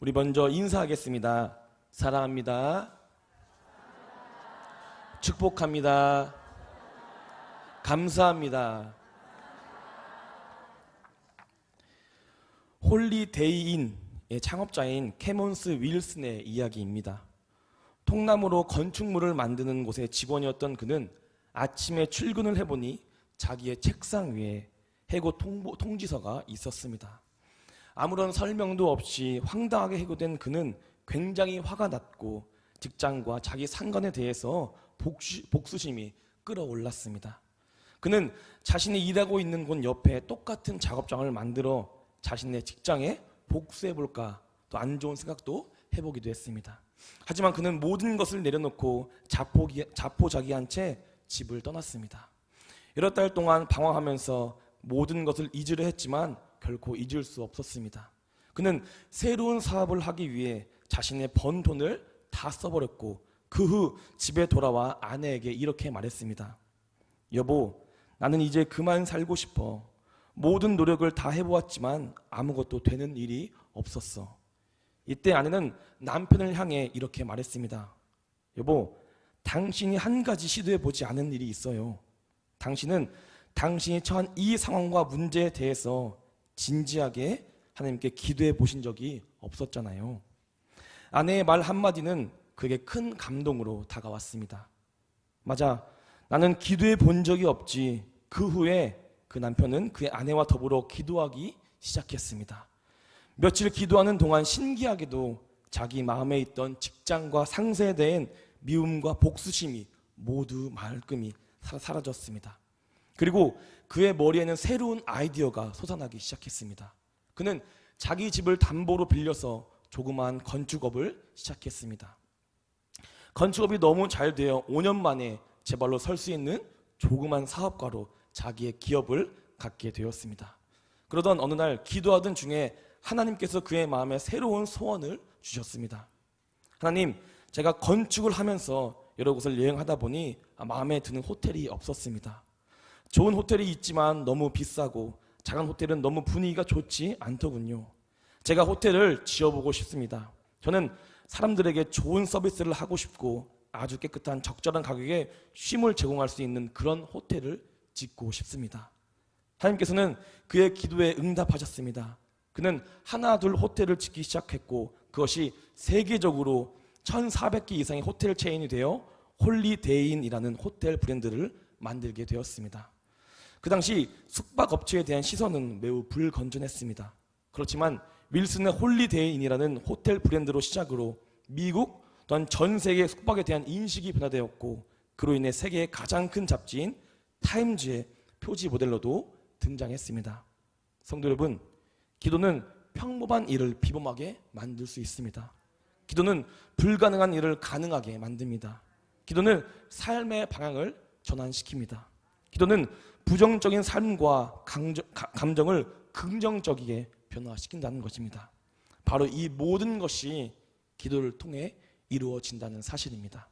우리 먼저 인사하겠습니다. 사랑합니다. 축복합니다. 감사합니다. 홀리데이인의 창업자인 캐몬스 윌슨의 이야기입니다. 통나무로 건축물을 만드는 곳의 직원이었던 그는 아침에 출근을 해보니 자기의 책상 위에 해고 통지서가 있었습니다. 아무런 설명도 없이 황당하게 해고된 그는 굉장히 화가 났고 직장과 자기 상관에 대해서 복수심이 끌어올랐습니다. 그는 자신이 일하고 있는 곳 옆에 똑같은 작업장을 만들어 자신의 직장에 복수해볼까 또 안 좋은 생각도 해보기도 했습니다. 하지만 그는 모든 것을 내려놓고 자포자기한 채 집을 떠났습니다. 여러 달 동안 방황하면서 모든 것을 잊으려 했지만 결코 잊을 수 없었습니다. 그는 새로운 사업을 하기 위해 자신의 번 돈을 다 써버렸고 그 후 집에 돌아와 아내에게 이렇게 말했습니다. 여보, 나는 이제 그만 살고 싶어. 모든 노력을 다 해보았지만 아무것도 되는 일이 없었어. 이때 아내는 남편을 향해 이렇게 말했습니다. 여보, 당신이 한 가지 시도해보지 않은 일이 있어요. 당신은 당신이 처한 이 상황과 문제에 대해서 진지하게 하나님께 기도해 보신 적이 없었잖아요. 아내의 말 한마디는 그에게 큰 감동으로 다가왔습니다. 맞아, 나는 기도해 본 적이 없지. 그 후에 그 남편은 그의 아내와 더불어 기도하기 시작했습니다. 며칠 기도하는 동안 신기하게도 자기 마음에 있던 직장과 상사에 대한 미움과 복수심이 모두 말끔히 사라졌습니다. 그리고 그의 머리에는 새로운 아이디어가 솟아나기 시작했습니다. 그는 자기 집을 담보로 빌려서 조그마한 건축업을 시작했습니다. 건축업이 너무 잘 되어 5년 만에 제 발로 설 수 있는 조그만 사업가로 자기의 기업을 갖게 되었습니다. 그러던 어느 날 기도하던 중에 하나님께서 그의 마음에 새로운 소원을 주셨습니다. 하나님, 제가 건축을 하면서 여러 곳을 여행하다 보니 마음에 드는 호텔이 없었습니다. 좋은 호텔이 있지만 너무 비싸고 작은 호텔은 너무 분위기가 좋지 않더군요. 제가 호텔을 지어보고 싶습니다. 저는 사람들에게 좋은 서비스를 하고 싶고 아주 깨끗한 적절한 가격에 쉼을 제공할 수 있는 그런 호텔을 짓고 싶습니다. 하나님께서는 그의 기도에 응답하셨습니다. 그는 하나 둘 호텔을 짓기 시작했고 그것이 세계적으로 1,400개 이상의 호텔 체인이 되어 홀리데이인이라는 호텔 브랜드를 만들게 되었습니다. 그 당시 숙박업체에 대한 시선은 매우 불건전했습니다. 그렇지만 윌슨의 홀리데이인이라는 호텔 브랜드로 시작으로 미국 또한 전 세계 숙박에 대한 인식이 변화되었고 그로 인해 세계의 가장 큰 잡지인 타임즈의 표지 모델로도 등장했습니다. 성도 여러분, 기도는 평범한 일을 비범하게 만들 수 있습니다. 기도는 불가능한 일을 가능하게 만듭니다. 기도는 삶의 방향을 전환시킵니다. 기도는 부정적인 삶과 감정을 긍정적이게 변화시킨다는 것입니다. 바로 이 모든 것이 기도를 통해 이루어진다는 사실입니다.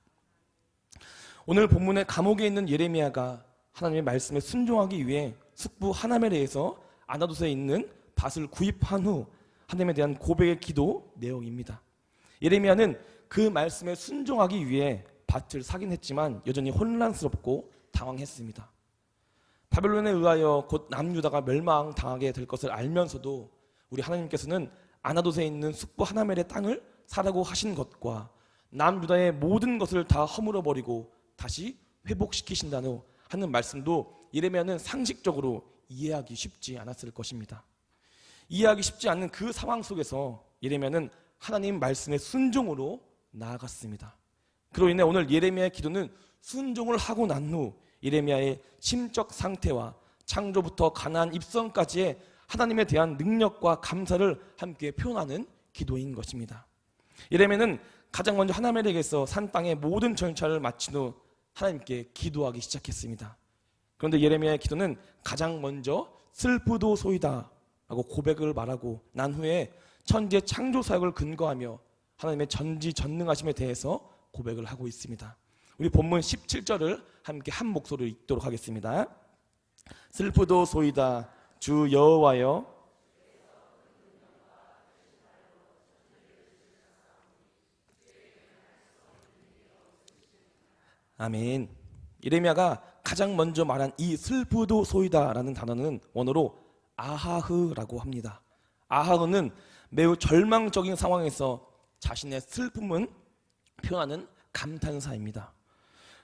오늘 본문의 감옥에 있는 예레미야가 하나님의 말씀에 순종하기 위해 숙부 하나멜에서 아나돗에 있는 밭을 구입한 후 하나님에 대한 고백의 기도 내용입니다. 예레미야는 그 말씀에 순종하기 위해 밭을 사긴 했지만 여전히 혼란스럽고 당황했습니다. 바벨론에 의하여 곧 남유다가 멸망당하게 될 것을 알면서도 우리 하나님께서는 아나돗에 있는 숙부 하나멜의 땅을 사라고 하신 것과 남유다의 모든 것을 다 허물어버리고 다시 회복시키신다는 하는 말씀도 예레미야는 상식적으로 이해하기 쉽지 않았을 것입니다. 이해하기 쉽지 않는 그 상황 속에서 예레미야는 하나님 말씀의 순종으로 나아갔습니다. 그로 인해 오늘 예레미야의 기도는 순종을 하고 난 후 예레미야의 심적 상태와 창조부터 가나안 입성까지의 하나님에 대한 능력과 감사를 함께 표현하는 기도인 것입니다. 예레미야는 가장 먼저 하나멜에게서 산 땅의 모든 절차를 마친 후 하나님께 기도하기 시작했습니다. 그런데 예레미야의 기도는 가장 먼저 슬프도소이다 라고 고백을 말하고 난 후에 천지의 창조 사역을 근거하며 하나님의 전지전능하심에 대해서 고백을 하고 있습니다. 우리 본문 17절을 함께 한 목소리로 읽도록 하겠습니다. 슬프도소이다 주 여호와여 아멘. 예레미야가 가장 먼저 말한 이 슬프도소이다라는 단어는 원어로 아하흐라고 합니다. 아하흐는 매우 절망적인 상황에서 자신의 슬픔을 표현하는 감탄사입니다.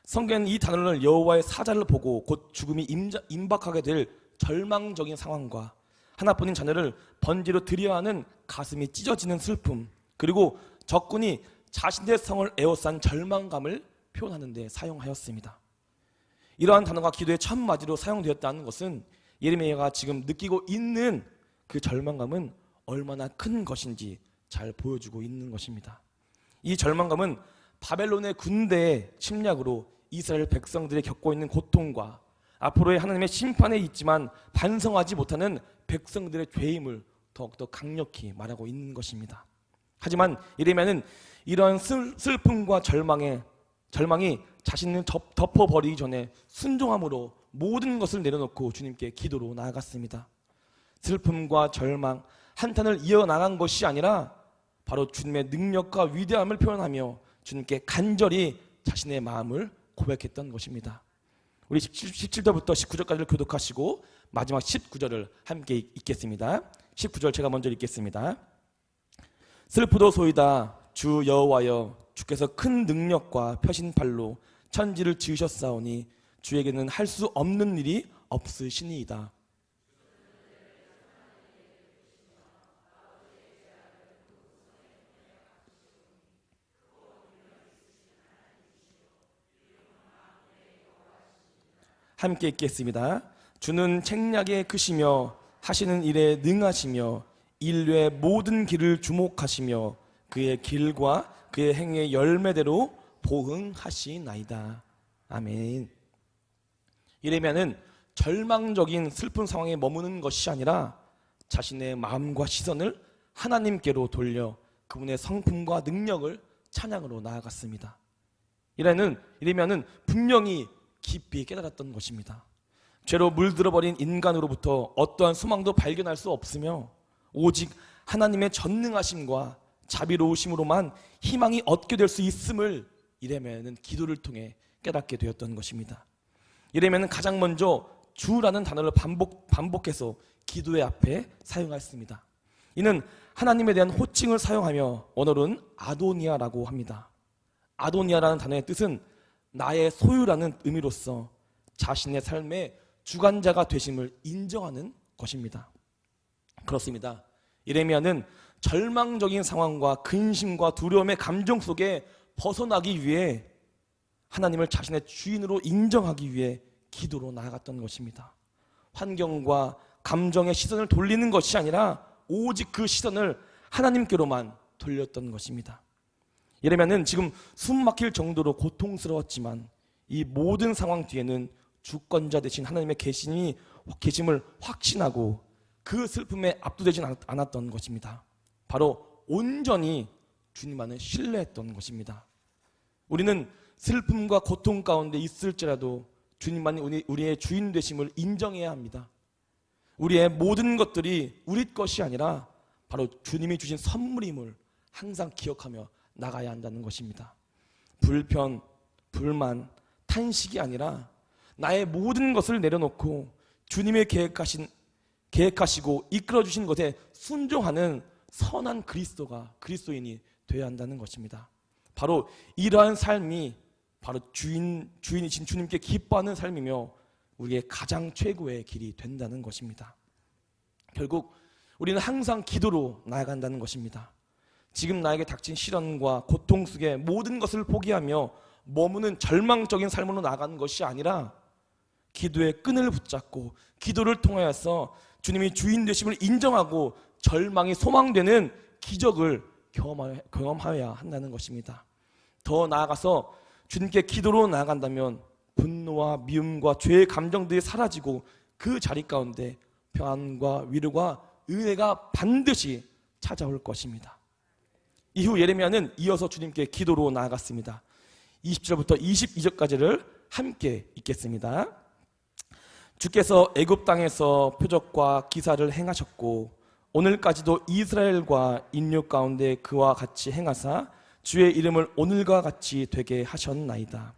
성경은 이 단어를 여호와의 사자를 보고 곧 죽음이 임박하게 될 절망적인 상황과 하나뿐인 자녀를 번제로 드려야 하는 가슴이 찢어지는 슬픔, 그리고 적군이 자신의 성을 에워싼 절망감을 표현하는 데 사용하였습니다. 이러한 단어가 기도의 첫 마디로 사용되었다는 것은 예레미야가 지금 느끼고 있는 그 절망감은 얼마나 큰 것인지 잘 보여주고 있는 것입니다. 이 절망감은 바벨론의 군대의 침략으로 이스라엘 백성들이 겪고 있는 고통과 앞으로의 하나님의 심판에 있지만 반성하지 못하는 백성들의 죄임을 더욱더 강력히 말하고 있는 것입니다. 하지만 예레미야는 이러한 슬픔과 절망이 자신을 덮어버리기 전에 순종함으로 모든 것을 내려놓고 주님께 기도로 나아갔습니다. 슬픔과 절망, 한탄을 이어나간 것이 아니라 바로 주님의 능력과 위대함을 표현하며 주님께 간절히 자신의 마음을 고백했던 것입니다. 우리 17절부터 19절까지를 교독하시고 마지막 19절을 함께 읽겠습니다. 19절 제가 먼저 읽겠습니다. 슬프도소이다 주 여호와여, 주께서 큰 능력과 펴신 팔로 천지를 지으셨사오니 주에게는 할 수 없는 일이 없으시니이다. 함께 읽겠습니다. 주는 책략에 크시며 하시는 일에 능하시며 인류의 모든 길을 주목하시며 그의 길과 그의 행위의 열매대로 보응하시나이다. 아멘. 예레미야는 절망적인 슬픈 상황에 머무는 것이 아니라 자신의 마음과 시선을 하나님께로 돌려 그분의 성품과 능력을 찬양으로 나아갔습니다. 예레미야는 분명히 깊이 깨달았던 것입니다. 죄로 물들어버린 인간으로부터 어떠한 소망도 발견할 수 없으며 오직 하나님의 전능하심과 자비로우심으로만 희망이 얻게 될 수 있음을 예레미야는 기도를 통해 깨닫게 되었던 것입니다. 예레미야는 가장 먼저 주라는 단어를 반복해서 기도의 앞에 사용했습니다. 이는 하나님에 대한 호칭을 사용하며 원어로는 아도니아라고 합니다. 아도니아라는 단어의 뜻은 나의 소유라는 의미로서 자신의 삶의 주관자가 되심을 인정하는 것입니다. 그렇습니다. 예레미야는 절망적인 상황과 근심과 두려움의 감정 속에 벗어나기 위해 하나님을 자신의 주인으로 인정하기 위해 기도로 나아갔던 것입니다. 환경과 감정의 시선을 돌리는 것이 아니라 오직 그 시선을 하나님께로만 돌렸던 것입니다. 예레미야는 지금 숨 막힐 정도로 고통스러웠지만 이 모든 상황 뒤에는 주권자 되신 하나님의 계심을 확신하고 그 슬픔에 압도되지 않았던 것입니다. 바로 온전히 주님만을 신뢰했던 것입니다. 우리는 슬픔과 고통 가운데 있을지라도 주님만이 우리의 주인 되심을 인정해야 합니다. 우리의 모든 것들이 우리 것이 아니라 바로 주님이 주신 선물임을 항상 기억하며 나가야 한다는 것입니다. 불편, 불만, 탄식이 아니라 나의 모든 것을 내려놓고 주님의 계획하시고 이끌어주신 것에 순종하는 선한 그리스도인이 되어야 한다는 것입니다. 바로 이러한 삶이 바로 주인이신 주님께 기뻐하는 삶이며 우리의 가장 최고의 길이 된다는 것입니다. 결국 우리는 항상 기도로 나아간다는 것입니다. 지금 나에게 닥친 시련과 고통 속에 모든 것을 포기하며 머무는 절망적인 삶으로 나아가는 것이 아니라 기도의 끈을 붙잡고 기도를 통하여서 주님이 주인 되심을 인정하고 절망이 소망되는 기적을 경험하여야 한다는 것입니다. 더 나아가서 주님께 기도로 나아간다면 분노와 미움과 죄의 감정들이 사라지고 그 자리 가운데 평안과 위로가 은혜가 반드시 찾아올 것입니다. 이후 예레미야는 이어서 주님께 기도로 나아갔습니다. 20절부터 22절까지를 함께 읽겠습니다. 주께서 애굽 땅에서 표적과 기사를 행하셨고 오늘까지도 이스라엘과 인류 가운데 그와 같이 행하사 주의 이름을 오늘과 같이 되게 하셨나이다.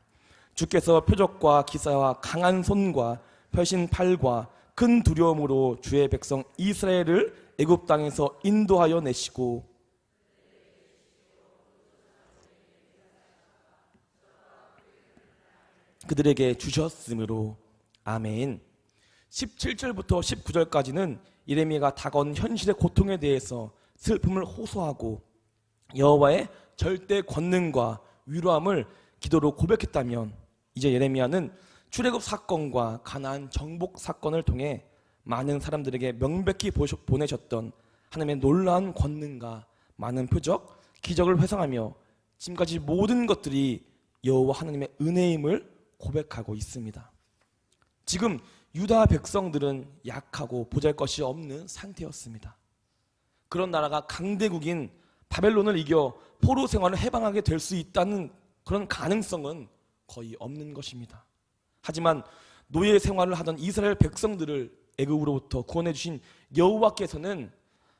주께서 표적과 기사와 강한 손과 펴신 팔과 큰 두려움으로 주의 백성 이스라엘을 애굽 땅에서 인도하여 내시고 그들에게 주셨으므로. 아멘. 17절부터 19절까지는 예레미야가 다가온 현실의 고통에 대해서 슬픔을 호소하고 여호와의 절대 권능과 위로함을 기도로 고백했다면, 이제 예레미야는 출애굽 사건과 가나안 정복 사건을 통해 많은 사람들에게 명백히 보내셨던 하나님의 놀라운 권능과 많은 표적, 기적을 회상하며 지금까지 모든 것들이 여호와 하나님의 은혜임을 고백하고 있습니다. 지금 유다 백성들은 약하고 보잘것이 없는 상태였습니다. 그런 나라가 강대국인 바벨론을 이겨 포로 생활을 해방하게 될 수 있다는 그런 가능성은 거의 없는 것입니다. 하지만 노예 생활을 하던 이스라엘 백성들을 애굽으로부터 구원해 주신 여호와께서는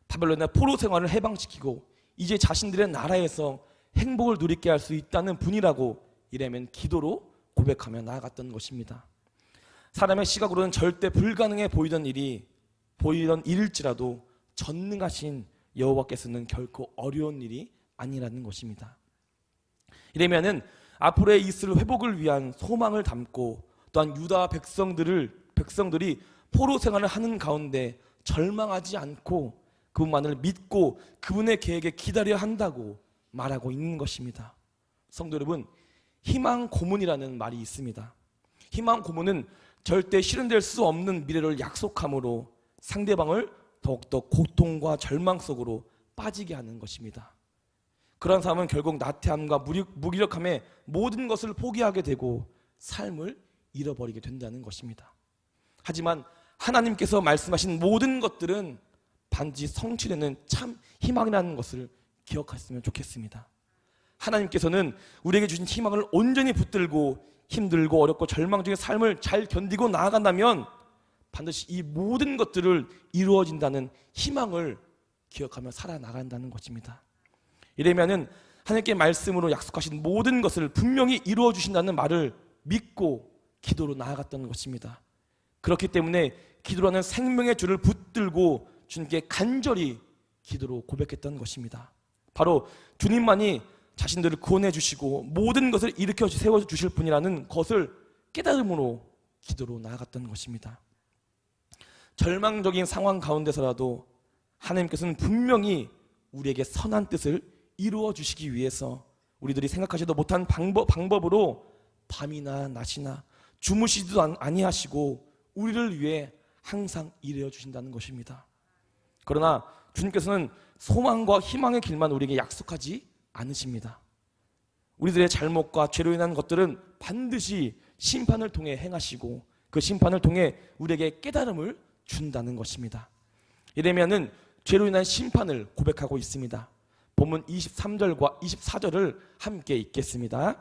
바벨론의 포로 생활을 해방시키고 이제 자신들의 나라에서 행복을 누리게 할 수 있다는 분이라고 이래면 기도로 고백하며 나아갔던 것입니다. 사람의 시각으로는 절대 불가능해 보이던 일일지라도 전능하신 여호와께서는 결코 어려운 일이 아니라는 것입니다. 이러면은 앞으로의 있을 회복을 위한 소망을 담고, 또한 유다 백성들이 포로 생활을 하는 가운데 절망하지 않고 그분만을 믿고 그분의 계획에 기다려야 한다고 말하고 있는 것입니다. 성도 여러분, 희망 고문이라는 말이 있습니다. 희망 고문은 절대 실현될 수 없는 미래를 약속함으로 상대방을 더욱더 고통과 절망 속으로 빠지게 하는 것입니다. 그런 사람은 결국 나태함과 무기력함에 모든 것을 포기하게 되고 삶을 잃어버리게 된다는 것입니다. 하지만 하나님께서 말씀하신 모든 것들은 반드시 성취되는 참 희망이라는 것을 기억했으면 좋겠습니다. 하나님께서는 우리에게 주신 희망을 온전히 붙들고 힘들고 어렵고 절망 중의 삶을 잘 견디고 나아간다면 반드시 이 모든 것들을 이루어진다는 희망을 기억하며 살아나간다는 것입니다. 이러면은 하나님께 말씀으로 약속하신 모든 것을 분명히 이루어 주신다는 말을 믿고 기도로 나아갔던 것입니다. 그렇기 때문에 기도라는 생명의 줄을 붙들고 주님께 간절히 기도로 고백했던 것입니다. 바로 주님만이 자신들을 구원해 주시고 모든 것을 일으켜 세워 주실 분이라는 것을 깨달음으로 기도로 나아갔던 것입니다. 절망적인 상황 가운데서라도 하나님께서는 분명히 우리에게 선한 뜻을 이루어 주시기 위해서 우리들이 생각하지도 못한 방법으로 밤이나 낮이나 주무시지도 아니하시고 우리를 위해 항상 일해 주신다는 것입니다. 그러나 주님께서는 소망과 희망의 길만 우리에게 약속하지 않으십니다. 우리들의 잘못과 죄로 인한 것들은 반드시 심판을 통해 행하시고 그 심판을 통해 우리에게 깨달음을 준다는 것입니다. 이러면은 죄로 인한 심판을 고백하고 있습니다. 본문 23절과 24절을 함께 읽겠습니다.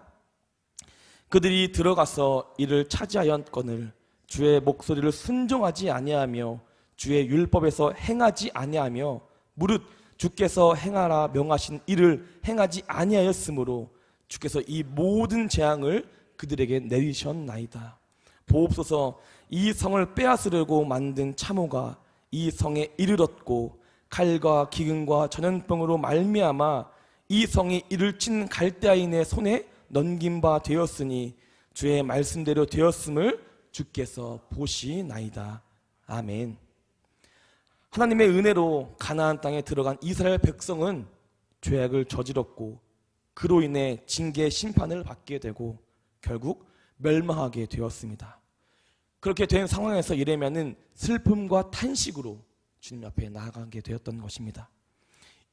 그들이 들어가서 이를 차지하였거늘 주의 목소리를 순종하지 아니하며 주의 율법에서 행하지 아니하며 무릇 주께서 행하라 명하신 일을 행하지 아니하였으므로 주께서 이 모든 재앙을 그들에게 내리셨나이다. 보옵소서, 이 성을 빼앗으려고 만든 참호가 이 성에 이르렀고 칼과 기근과 전염병으로 말미암아 이 성이 이를 친 갈대아인의 손에 넘긴 바 되었으니 주의 말씀대로 되었음을 주께서 보시나이다. 아멘. 하나님의 은혜로 가나안 땅에 들어간 이스라엘 백성은 죄악을 저질렀고 그로 인해 징계 심판을 받게 되고 결국 멸망하게 되었습니다. 그렇게 된 상황에서 예레미야는 슬픔과 탄식으로 주님 앞에 나아가게 되었던 것입니다.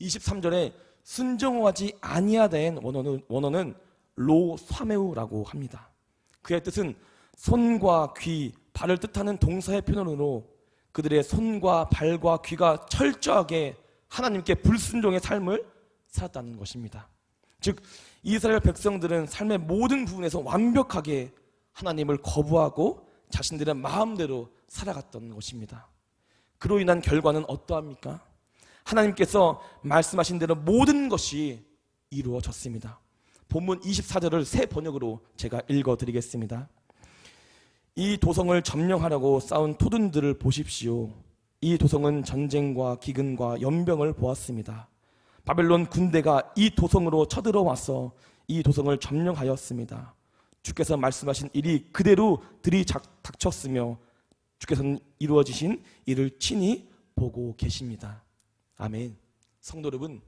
23절에 순종하지 아니하다의 원어는 로사메우라고 합니다. 그의 뜻은 손과 귀, 발을 뜻하는 동사의 표현으로 그들의 손과 발과 귀가 철저하게 하나님께 불순종의 삶을 살았다는 것입니다. 즉 이스라엘 백성들은 삶의 모든 부분에서 완벽하게 하나님을 거부하고 자신들의 마음대로 살아갔던 것입니다. 그로 인한 결과는 어떠합니까? 하나님께서 말씀하신 대로 모든 것이 이루어졌습니다. 본문 24절을 새 번역으로 제가 읽어드리겠습니다. 이 도성을 점령하려고 싸운 토둔들을 보십시오. 이 도성은 전쟁과 기근과 연병을 보았습니다. 바벨론 군대가 이 도성으로 쳐들어와서 이 도성을 점령하였습니다. 주께서 말씀하신 일이 그대로 들이닥쳤으며 주께서는 이루어지신 일을 친히 보고 계십니다. 아멘. 성도 여러분,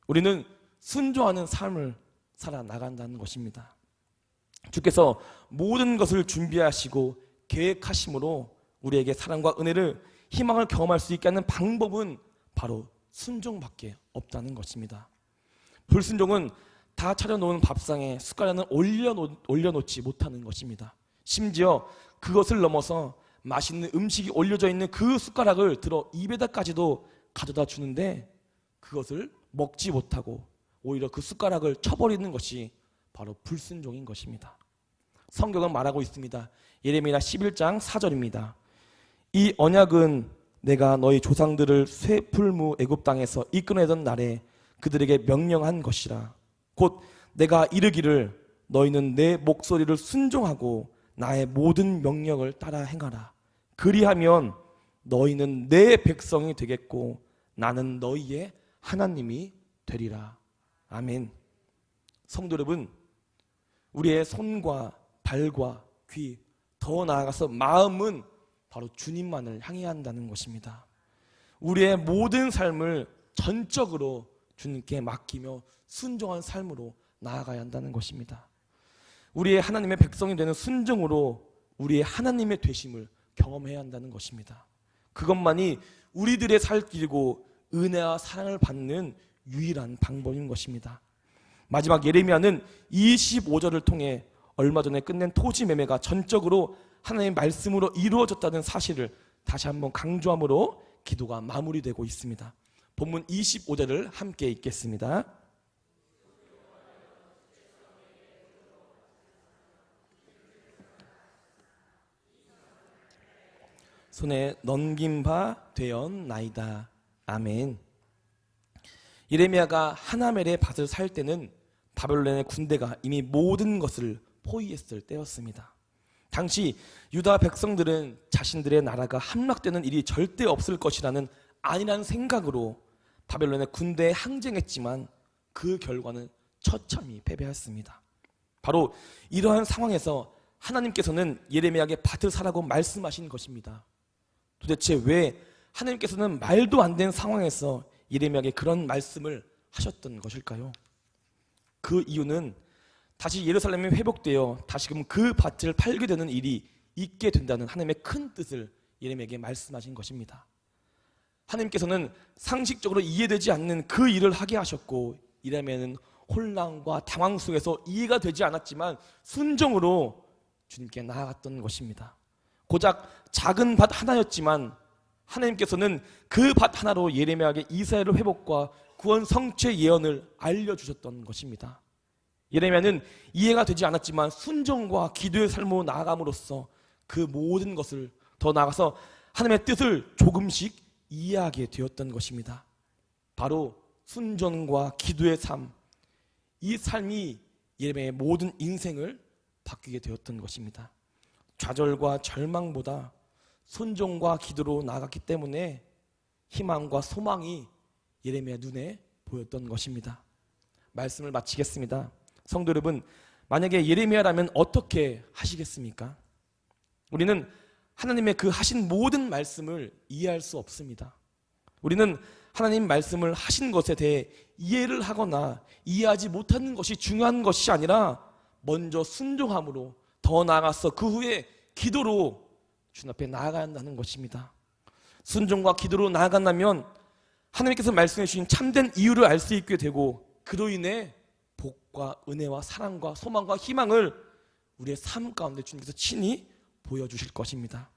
우리는 순종하는 삶을 살아나간다는 것입니다. 주께서 모든 것을 준비하시고 계획하심으로 우리에게 사랑과 은혜를, 희망을 경험할 수 있게 하는 방법은 바로 순종밖에 없다는 것입니다. 불순종은 다 차려놓은 밥상에 숟가락은 올려놓지 못하는 것입니다. 심지어 그것을 넘어서 맛있는 음식이 올려져 있는 그 숟가락을 들어 입에다까지도 가져다 주는데 그것을 먹지 못하고 오히려 그 숟가락을 쳐버리는 것이 바로 불순종인 것입니다. 성경은 말하고 있습니다. 예레미야 11장 4절입니다. 이 언약은 내가 너희 조상들을 쇠풀무 애굽 땅에서 이끌어내던 날에 그들에게 명령한 것이라. 곧 내가 이르기를 너희는 내 목소리를 순종하고 나의 모든 명령을 따라 행하라. 그리하면 너희는 내 백성이 되겠고 나는 너희의 하나님이 되리라. 아멘. 성도 여러분, 우리의 손과 발과 귀, 더 나아가서 마음은 바로 주님만을 향해야 한다는 것입니다. 우리의 모든 삶을 전적으로 주님께 맡기며 순종한 삶으로 나아가야 한다는 것입니다. 우리의 하나님의 백성이 되는 순종으로 우리의 하나님의 되심을 경험해야 한다는 것입니다. 그것만이 우리들의 살 길이고 은혜와 사랑을 받는 유일한 방법인 것입니다. 마지막 예레미야는 25절을 통해 얼마 전에 끝낸 토지 매매가 전적으로 하나님의 말씀으로 이루어졌다는 사실을 다시 한번 강조함으로 기도가 마무리되고 있습니다. 본문 25절을 함께 읽겠습니다. 손에 넘긴 바 되었나이다. 아멘. 예레미야가 하나멜의 밭을 살 때는 바벨론의 군대가 이미 모든 것을 포위했을 때였습니다. 당시 유다 백성들은 자신들의 나라가 함락되는 일이 절대 없을 것이라는 안일한 생각으로 바벨론의 군대에 항쟁했지만 그 결과는 처참히 패배했습니다. 바로 이러한 상황에서 하나님께서는 예레미야에게 밭을 사라고 말씀하신 것입니다. 도대체 왜 하나님께서는 말도 안 되는 상황에서 예레미야에게 그런 말씀을 하셨던 것일까요? 그 이유는 다시 예루살렘이 회복되어 다시금 그 밭을 팔게 되는 일이 있게 된다는 하나님의 큰 뜻을 예레미야에게 말씀하신 것입니다. 하나님께서는 상식적으로 이해되지 않는 그 일을 하게 하셨고 예레미야는 혼란과 당황 속에서 이해가 되지 않았지만 순종으로 주님께 나아갔던 것입니다. 고작 작은 밭 하나였지만 하나님께서는 그 밭 하나로 예레미야에게 이스라엘의 회복과 구원 성취의 예언을 알려주셨던 것입니다. 예레미야는 이해가 되지 않았지만 순종과 기도의 삶으로 나아감으로써 그 모든 것을 더 나아가서 하나님의 뜻을 조금씩 이해하게 되었던 것입니다. 바로 순종과 기도의 삶, 이 삶이 예레미야의 모든 인생을 바뀌게 되었던 것입니다. 좌절과 절망보다 순종과 기도로 나아갔기 때문에 희망과 소망이 예레미야 눈에 보였던 것입니다. 말씀을 마치겠습니다. 성도 여러분, 만약에 예레미야라면 어떻게 하시겠습니까? 우리는 하나님의 그 하신 모든 말씀을 이해할 수 없습니다. 우리는 하나님 말씀을 하신 것에 대해 이해를 하거나 이해하지 못하는 것이 중요한 것이 아니라 먼저 순종함으로 더 나아가서 그 후에 기도로 주님 앞에 나아가야 한다는 것입니다. 순종과 기도로 나아간다면 하나님께서 말씀해 주신 참된 이유를 알 수 있게 되고 그로 인해 복과 은혜와 사랑과 소망과 희망을 우리의 삶 가운데 주님께서 친히 보여주실 것입니다.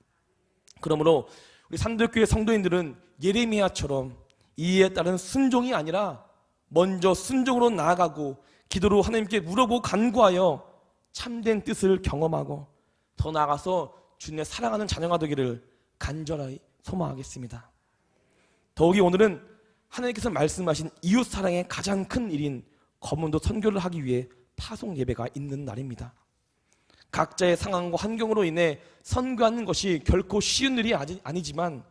그러므로 우리 산들교회 성도인들은 예레미야처럼 이해에 따른 순종이 아니라 먼저 순종으로 나아가고 기도로 하나님께 물어보고 간구하여 참된 뜻을 경험하고 더 나아가서 주님의 사랑하는 자녀가 되기를 간절히 소망하겠습니다. 더욱이 오늘은 하나님께서 말씀하신 이웃사랑의 가장 큰 일인 거문도 선교를 하기 위해 파송 예배가 있는 날입니다. 각자의 상황과 환경으로 인해 선교하는 것이 결코 쉬운 일이 아니지만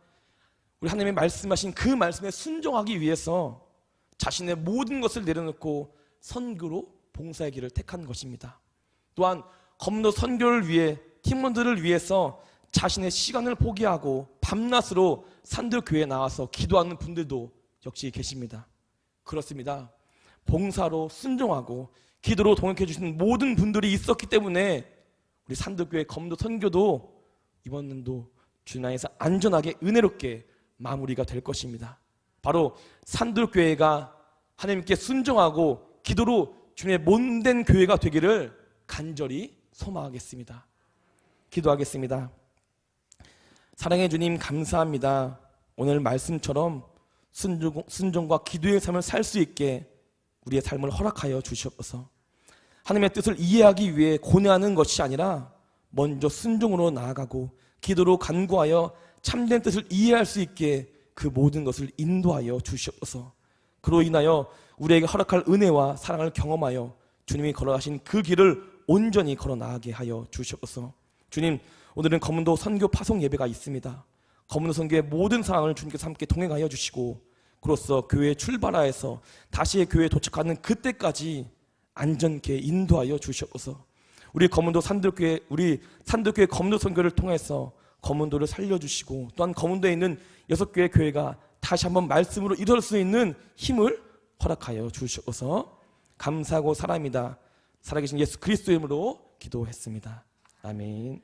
우리 하나님의 말씀하신 그 말씀에 순종하기 위해서 자신의 모든 것을 내려놓고 선교로 봉사의 길을 택한 것입니다. 또한 검도 선교를 위해 팀원들을 위해서 자신의 시간을 포기하고 밤낮으로 산들교회에 나와서 기도하는 분들도 역시 계십니다. 그렇습니다. 봉사로 순종하고 기도로 동역해 주시는 모든 분들이 있었기 때문에 우리 산들교회 검도 선교도 이번 년도 주님 안에서 안전하게 은혜롭게 마무리가 될 것입니다. 바로 산들교회가 하나님께 순종하고 기도로 주님의 몸된 교회가 되기를 간절히 소망하겠습니다. 기도하겠습니다. 사랑해 주님, 감사합니다. 오늘 말씀처럼 순종과 기도의 삶을 살 수 있게 우리의 삶을 허락하여 주시옵소서. 하나님의 뜻을 이해하기 위해 고뇌하는 것이 아니라 먼저 순종으로 나아가고 기도로 간구하여 참된 뜻을 이해할 수 있게 그 모든 것을 인도하여 주시옵소서. 그로 인하여 우리에게 허락할 은혜와 사랑을 경험하여 주님이 걸어가신 그 길을 온전히 걸어 나가게 하여 주시옵소서. 주님, 오늘은 검은도 선교 파송 예배가 있습니다. 검은도 선교의 모든 상황을 주님께서 함께 동행하여 주시고 그로써 교회에 출발하여서 다시 교회에 도착하는 그때까지 안전케 인도하여 주시옵소서. 우리 검은도 산들교회, 우리 산들교회 검은도 선교를 통해서 검은도를 살려주시고 또한 검은도에 있는 6개의 교회가 다시 한번 말씀으로 일어설 수 있는 힘을 허락하여 주시옵소서. 감사하고 사랑합니다. 살아계신 예수 그리스도의 이름으로 기도했습니다. 아멘.